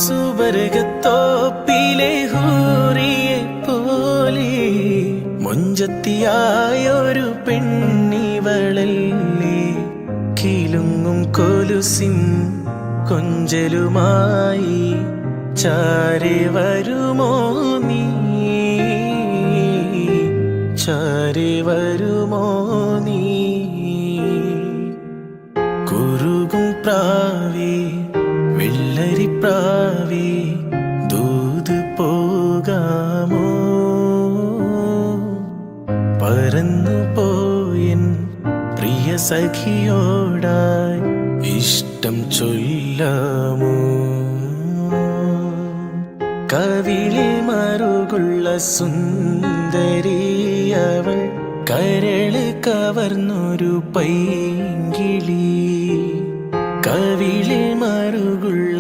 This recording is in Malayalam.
സുവർഗത്തോപ്പിലെ ഹൂറിയെ പോലെ മൊഞ്ചത്തിയായൊരു പെണ്ണിവളല്ലേ, കിലുങ്ങും കൊലുസിൻ കൊഞ്ചലുമായി ചാരെ വരുമോ നീ, ചാരെ വരുമോ നീ. കുറുകും പ്രാവേ വെള്ളരിപ്രാവേ ദൂത് പോകാമോ, പറന്നു പോയൻ പ്രിയ സഖിയോടായി ഇഷ്ടം ചൊല്ലാമോ. കവിളിൽ മറുകുള്ള സുന്ദരിയവൾ, കരള് കവർന്നൊരു പൈങ്കിളി. കവിളിൽ മറുകുള്ള